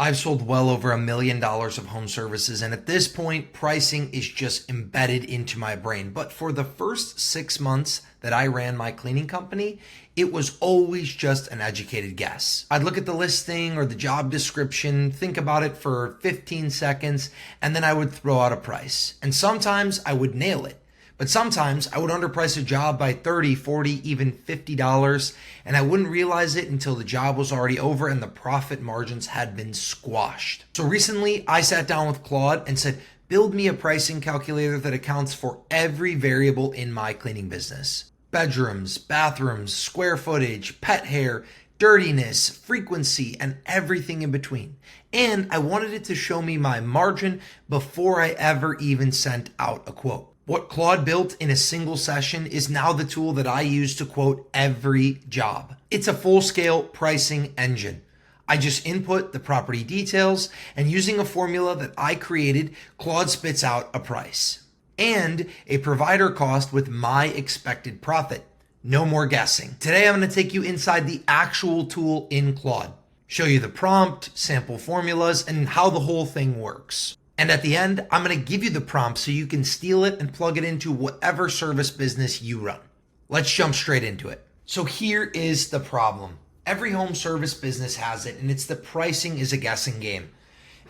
I've sold well over $1 million of home services, and at this point, pricing is just embedded into my brain. But for the first 6 months that I ran my cleaning company, it was always just an educated guess. I'd look at the listing or the job description, think about it for 15 seconds, and then I would throw out a price. And sometimes I would nail it. But sometimes I would underprice a job by $30, $40, even $50, and I wouldn't realize it until the job was already over and the profit margins had been squashed. So recently I sat down with Claude and said, build me a pricing calculator that accounts for every variable in my cleaning business. Bedrooms, bathrooms, square footage, pet hair, dirtiness, frequency, and everything in between. And I wanted it to show me my margin before I ever even sent out a quote. What Claude built in a single session is now the tool that I use to quote every job. It's a full-scale pricing engine. I just input the property details, and using a formula that I created, Claude spits out a price and a provider cost with my expected profit. No more guessing. Today I'm going to take you inside the actual tool in Claude, show you the prompt, sample formulas, and how the whole thing works. And at the end, I'm going to give you the prompt so you can steal it and plug it into whatever service business you run. Let's jump straight into it. So here is the problem. Every home service business has it, and it's the pricing is a guessing game.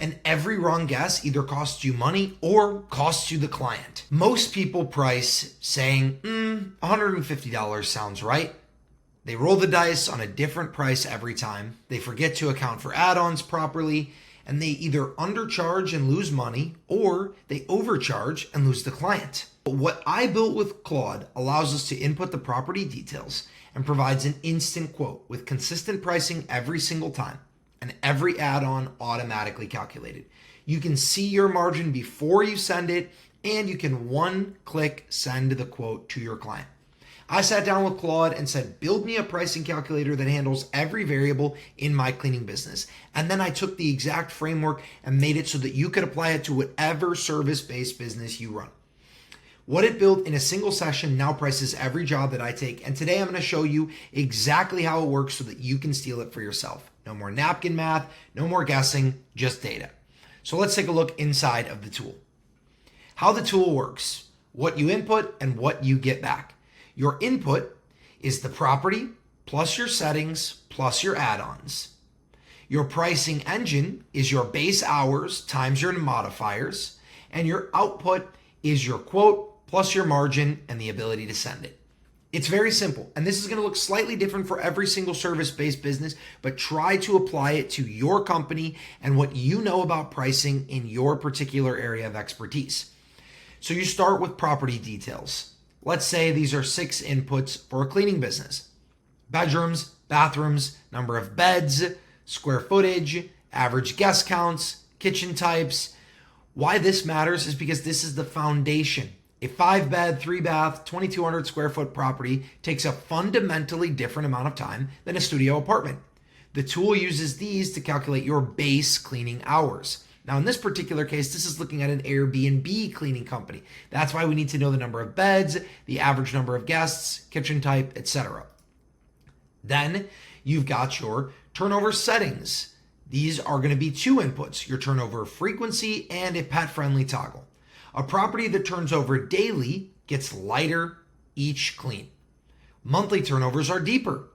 And every wrong guess either costs you money or costs you the client. Most people price saying, $150 sounds right. They roll the dice on a different price every time. They forget to account for add-ons properly, and they either undercharge and lose money or they overcharge and lose the client. But what I built with Claude allows us to input the property details and provides an instant quote with consistent pricing every single time and every add-on automatically calculated. You can see your margin before you send it, and you can one-click send the quote to your client. I sat down with Claude and said, build me a pricing calculator that handles every variable in my cleaning business. And then I took the exact framework and made it so that you could apply it to whatever service-based business you run. What it built in a single session now prices every job that I take. And today I'm going to show you exactly how it works so that you can steal it for yourself. No more napkin math, no more guessing, just data. So let's take a look inside of the tool. How the tool works, what you input and what you get back. Your input is the property plus your settings plus your add-ons. Your pricing engine is your base hours times your modifiers, and your output is your quote plus your margin and the ability to send it. It's very simple, and this is going to look slightly different for every single service-based business, but try to apply it to your company and what you know about pricing in your particular area of expertise. So you start with property details. Let's say these are 6 inputs for a cleaning business. Bedrooms, bathrooms, number of beds, square footage, average guest counts, kitchen types. Why this matters is because this is the foundation. A 5-bed, 3-bath, 2,200 square foot property takes a fundamentally different amount of time than a studio apartment. The tool uses these to calculate your base cleaning hours. Now, in this particular case, this is looking at an Airbnb cleaning company. That's why we need to know the number of beds, the average number of guests, kitchen type, etc. Then you've got your turnover settings. These are going to be 2 inputs, your turnover frequency and a pet-friendly toggle. A property that turns over daily gets lighter each clean. Monthly turnovers are deeper.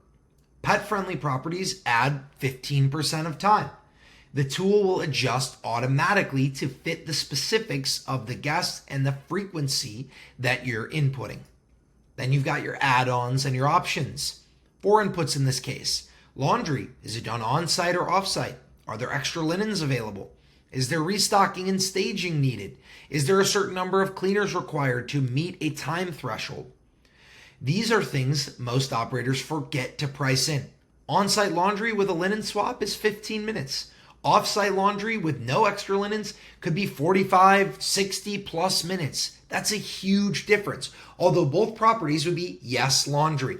Pet-friendly properties add 15% of time. The tool will adjust automatically to fit the specifics of the guest and the frequency that you're inputting. Then you've got your add-ons and your options. 4 inputs in this case. Laundry, is it done on-site or off-site? Are there extra linens available? Is there restocking and staging needed? Is there a certain number of cleaners required to meet a time threshold? These are things most operators forget to price in. On-site laundry with a linen swap is 15 minutes. Off-site laundry with no extra linens could be 45, 60 plus minutes. That's a huge difference, although both properties would be yes laundry.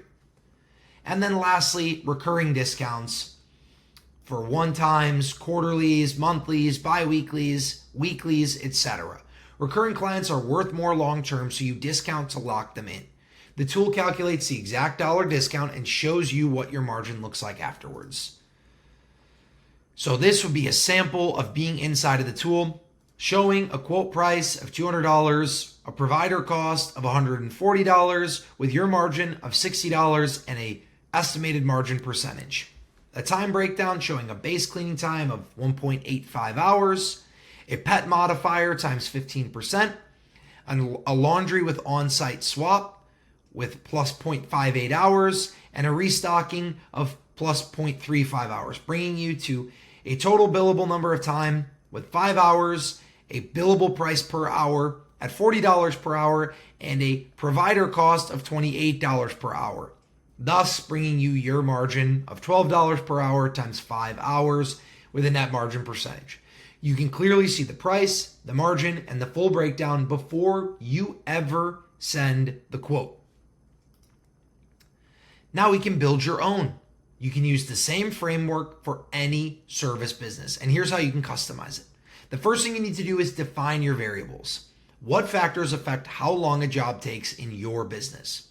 And then lastly, recurring discounts for one-times, quarterlies, monthlies, bi-weeklies, weeklies, etc. Recurring clients are worth more long-term, so you discount to lock them in. The tool calculates the exact dollar discount and shows you what your margin looks like afterwards. So this would be a sample of being inside of the tool, showing a quote price of $200, a provider cost of $140 with your margin of $60 and a estimated margin percentage. A time breakdown showing a base cleaning time of 1.85 hours, a pet modifier times 15%, and a laundry with on-site swap with plus 0.58 hours, and a restocking of plus 0.35 hours, bringing you to a total billable number of time with 5 hours, a billable price per hour at $40 per hour, and a provider cost of $28 per hour, thus bringing you your margin of $12 per hour times 5 hours with a net margin percentage. You can clearly see the price, the margin, and the full breakdown before you ever send the quote. Now we can build your own. You can use the same framework for any service business. And here's how you can customize it. The first thing you need to do is define your variables. What factors affect how long a job takes in your business?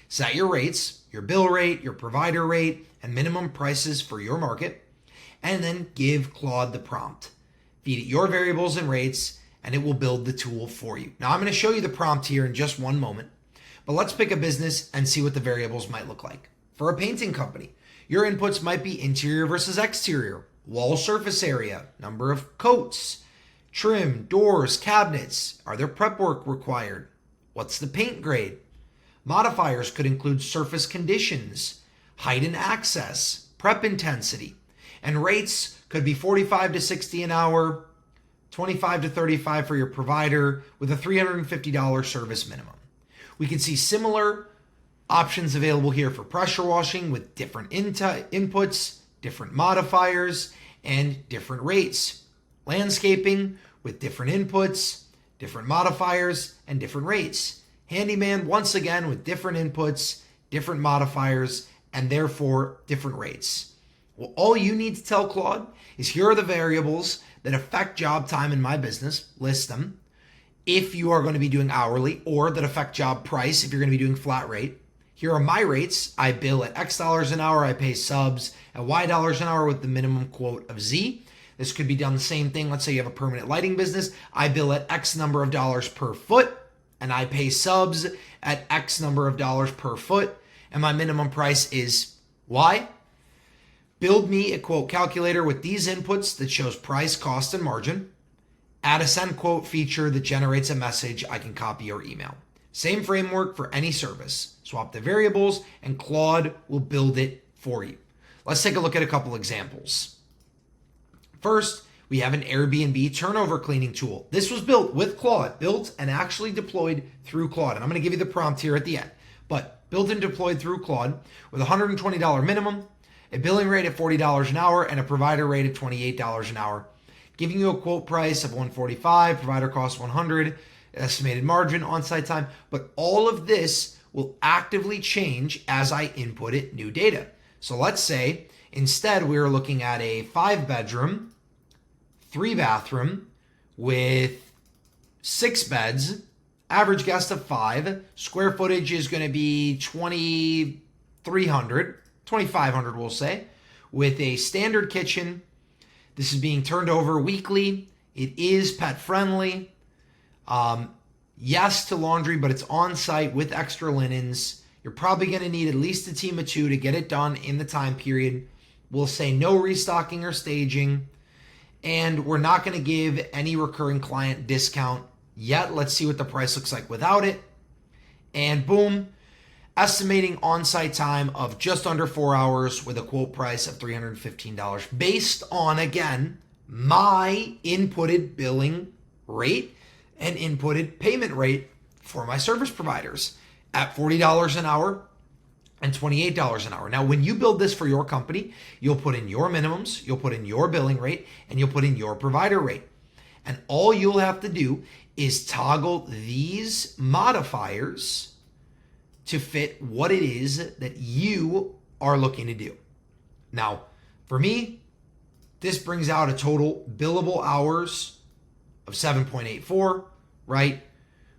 Set your rates, your bill rate, your provider rate, and minimum prices for your market, and then give Claude the prompt. Feed it your variables and rates, and it will build the tool for you. Now, I'm going to show you the prompt here in just one moment, but let's pick a business and see what the variables might look like. For a painting company, your inputs might be interior versus exterior, wall surface area, number of coats, trim, doors, cabinets. Are there prep work required? What's the paint grade? Modifiers could include surface conditions, height and access, prep intensity, and rates could be 45 to 60 an hour, 25 to 35 for your provider with a $350 service minimum. We can see similar options available here for pressure washing with different inputs, different modifiers, and different rates. Landscaping with different inputs, different modifiers, and different rates. Handyman, once again, with different inputs, different modifiers, and therefore different rates. Well, all you need to tell Claude is here are the variables that affect job time in my business, list them, if you are going to be doing hourly, or that affect job price if you're going to be doing flat rate. Here are my rates. I bill at X dollars an hour. I pay subs at Y dollars an hour with the minimum quote of Z. This could be done the same thing. Let's say you have a permanent lighting business. I bill at X number of dollars per foot, and I pay subs at X number of dollars per foot, and my minimum price is Y. Build me a quote calculator with these inputs that shows price, cost, and margin. Add a send quote feature that generates a message I can copy or email. Same framework for any service. Swap the variables and Claude will build it for you. Let's take a look at a couple examples. First, we have an Airbnb turnover cleaning tool. This was built with Claude, built and actually deployed through Claude. And I'm going to give you the prompt here at the end. But built and deployed through Claude with a $120 minimum, a billing rate at $40 an hour, and a provider rate at $28 an hour, giving you a quote price of $145, provider cost $100, estimated margin, on-site time. But all of this will actively change as I input it new data. So let's say instead we are looking at a 5-bedroom, 3-bathroom with 6 beds, average guest of 5, square footage is going to be 2,500 we'll say, with a standard kitchen. This is being turned over weekly. It is pet friendly. Yes to laundry, but it's on site with extra linens. You're probably going to need at least a team of 2 to get it done in the time period. We'll say no restocking or staging, and we're not going to give any recurring client discount yet. Let's see what the price looks like without it. And boom, estimating on-site time of just under 4 hours with a quote price of $315 based on, again, my inputted billing rate and inputted payment rate for my service providers at $40 an hour and $28 an hour. Now, when you build this for your company, you'll put in your minimums, you'll put in your billing rate, and you'll put in your provider rate. And all you'll have to do is toggle these modifiers to fit what it is that you are looking to do. Now, for me, this brings out a total billable hours of 7.84, right?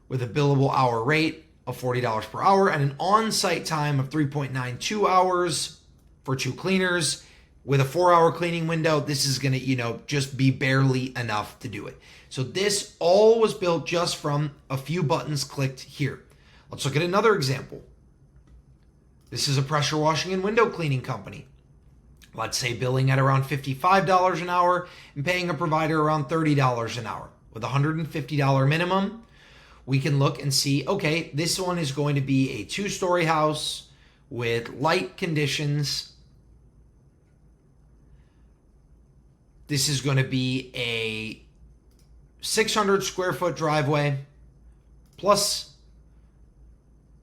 With a billable hour rate of $40 per hour and an on-site time of 3.92 hours for 2 cleaners, With a 4-hour cleaning window, this is going to, just be barely enough to do it. So this all was built just from a few buttons clicked here. Let's look at another example. This is a pressure washing and window cleaning company. Let's say billing at around $55 an hour and paying a provider around $30 an hour. With a $150 minimum, we can look and see, okay, this one is going to be a 2-story house with light conditions. This is going to be a 600 square foot driveway plus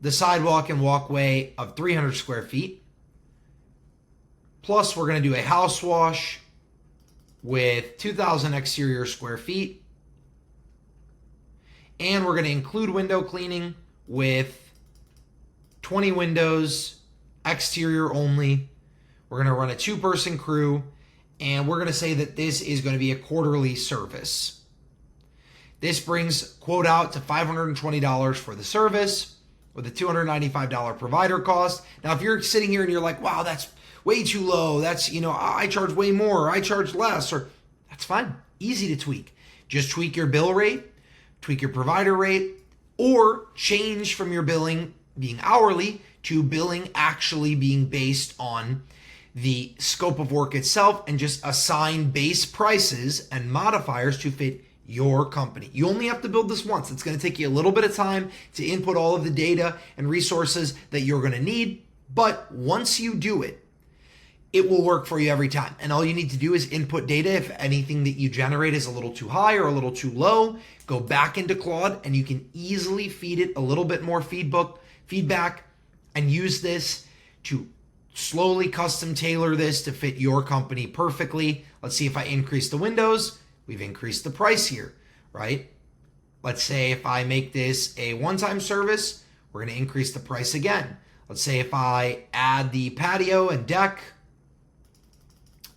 the sidewalk and walkway of 300 square feet. Plus, we're going to do a house wash with 2,000 exterior square feet. And we're going to include window cleaning with 20 windows, exterior only. We're going to run a 2-person crew. And we're going to say that this is going to be a quarterly service. This brings quote out to $520 for the service with a $295 provider cost. Now, if you're sitting here and you're like, wow, that's way too low. That's, I charge way more, or I charge less, or that's fine. Easy to tweak. Just tweak your bill rate, tweak your provider rate, or change from your billing being hourly to billing actually being based on the scope of work itself, and just assign base prices and modifiers to fit your company. You only have to build this once. It's going to take you a little bit of time to input all of the data and resources that you're going to need. But once you do it, it will work for you every time. And all you need to do is input data. If anything that you generate is a little too high or a little too low, go back into Claude and you can easily feed it a little bit more feedback and use this to slowly custom tailor this to fit your company perfectly. Let's see if I increase the windows. We've increased the price here, right? Let's say if I make this a one-time service, we're going to increase the price again. Let's say if I add the patio and deck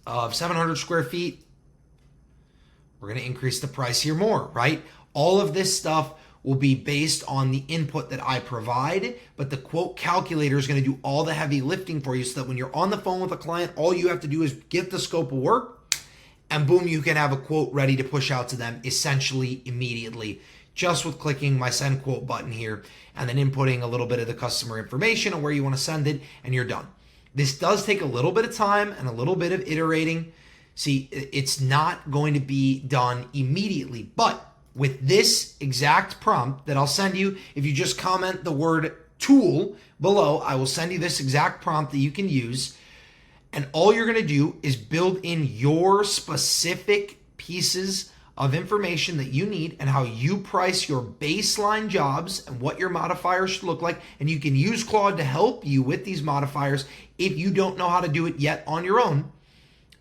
of 700 square feet, we're going to increase the price here more, right? All of this stuff will be based on the input that I provide, but the quote calculator is going to do all the heavy lifting for you so that when you're on the phone with a client, all you have to do is get the scope of work and boom, you can have a quote ready to push out to them essentially immediately, just with clicking my send quote button here and then inputting a little bit of the customer information and where you want to send it, and you're done. This does take a little bit of time and a little bit of iterating. See, it's not going to be done immediately, but with this exact prompt that I'll send you, if you just comment the word tool below, I will send you this exact prompt that you can use. And all you're going to do is build in your specific pieces of information that you need and how you price your baseline jobs and what your modifiers should look like. And you can use Claude to help you with these modifiers if you don't know how to do it yet on your own.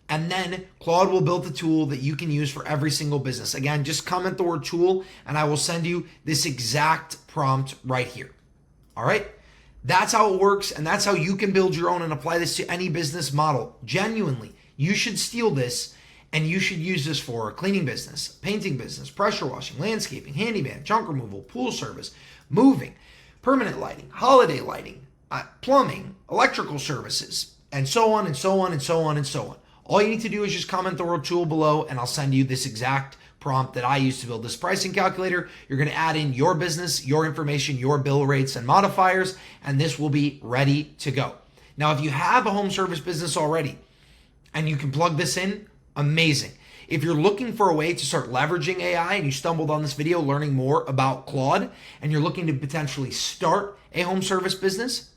And then Claude will build the tool that you can use for every single business. Again, just comment the word tool and I will send you this exact prompt right here. All right? That's how it works, and that's how you can build your own and apply this to any business model. Genuinely, you should steal this and you should use this for a cleaning business, painting business, pressure washing, landscaping, handyman, junk removal, pool service, moving, permanent lighting, holiday lighting, plumbing, electrical services, and so on and so on and so on and so on. All you need to do is just comment the word tool below and I'll send you this exact prompt that I use to build this pricing calculator. You're going to add in your business, your information, your bill rates and modifiers, and this will be ready to go. Now, if you have a home service business already and you can plug this in, amazing. If you're looking for a way to start leveraging AI and you stumbled on this video learning more about Claude and you're looking to potentially start a home service business,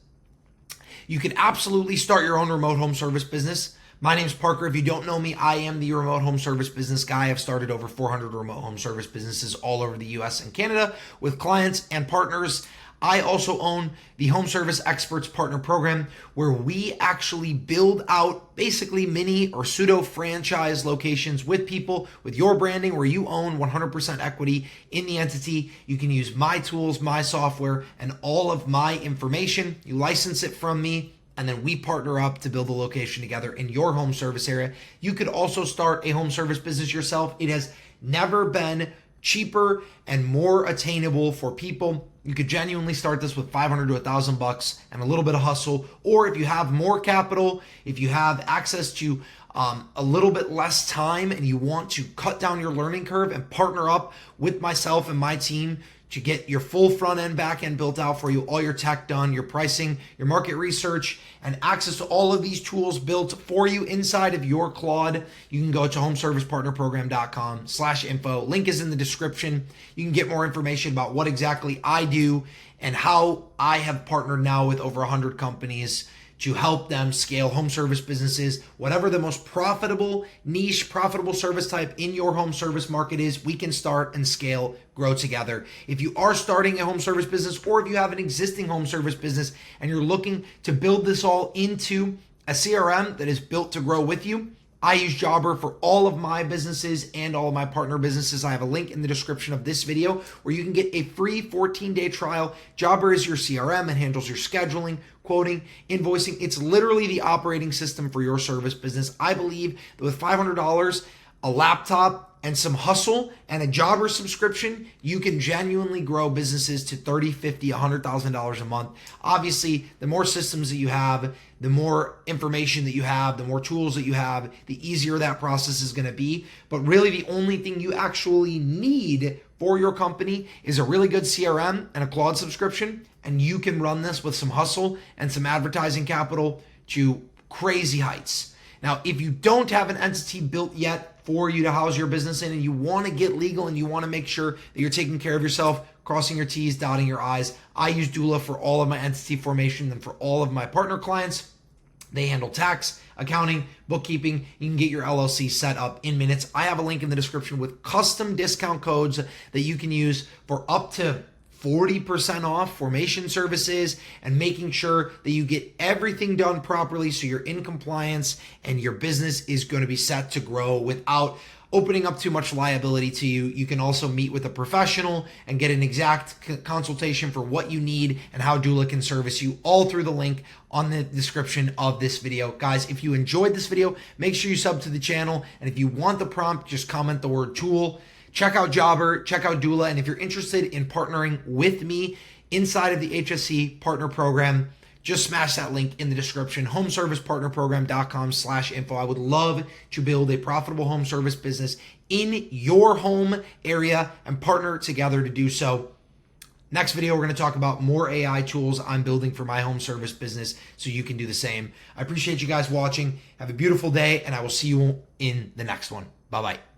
you can absolutely start your own remote home service business. My name's Parker. If you don't know me, I am the remote home service business guy. I've started over 400 remote home service businesses all over the US and Canada with clients and partners. I also own the Home Service Experts Partner Program, where we actually build out basically mini or pseudo franchise locations with people with your branding, where you own 100% equity in the entity. You can use my tools, my software, and all of my information. You license it from me, and then we partner up to build a location together in your home service area. You could also start a home service business yourself. It has never been cheaper and more attainable for people. You could genuinely start this with $500 to $1,000 and a little bit of hustle. Or if you have more capital, if you have access to a little bit less time and you want to cut down your learning curve and partner up with myself and my team to get your full front end, back end built out for you, all your tech done, your pricing, your market research, and access to all of these tools built for you inside of your Claude, you can go to homeservicepartnerprogram.com/info. Link is in the description. You can get more information about what exactly I do and how I have partnered now with over 100 companies to help them scale home service businesses. Whatever the most profitable niche, profitable service type in your home service market is, we can start and scale, grow together. If you are starting a home service business, or if you have an existing home service business and you're looking to build this all into a CRM that is built to grow with you, I use Jobber for all of my businesses and all of my partner businesses. I have a link in the description of this video where you can get a free 14-day trial. Jobber is your CRM. It handles your scheduling, quoting, invoicing. It's literally the operating system for your service business. I believe that with $500, a laptop, and some hustle and a Jobber subscription, you can genuinely grow businesses to $30,000, $50,000, $100,000 a month. Obviously, the more systems that you have, the more information that you have, the more tools that you have, the easier that process is going to be. But really, the only thing you actually need for your company is a really good CRM and a Claude subscription, and you can run this with some hustle and some advertising capital to crazy heights. Now, if you don't have an entity built yet for you to house your business in and you want to get legal and you want to make sure that you're taking care of yourself, crossing your T's, dotting your I's, I use Doula for all of my entity formation and for all of my partner clients. They handle tax, accounting, bookkeeping. You can get your LLC set up in minutes. I have a link in the description with custom discount codes that you can use for up to 40% off formation services and making sure that you get everything done properly so you're in compliance and your business is going to be set to grow without opening up too much liability to you. You can also meet with a professional and get an exact consultation for what you need and how Doula can service you, all through the link on the description of this video. Guys, if you enjoyed this video, make sure you sub to the channel. And if you want the prompt, just comment the word tool. Check out Jobber, check out Doula, and if you're interested in partnering with me inside of the HSC Partner Program, just smash that link in the description, homeservicepartnerprogram.com/info. I would love to build a profitable home service business in your home area and partner together to do so. Next video, we're going to talk about more AI tools I'm building for my home service business so you can do the same. I appreciate you guys watching. Have a beautiful day, and I will see you in the next one. Bye-bye.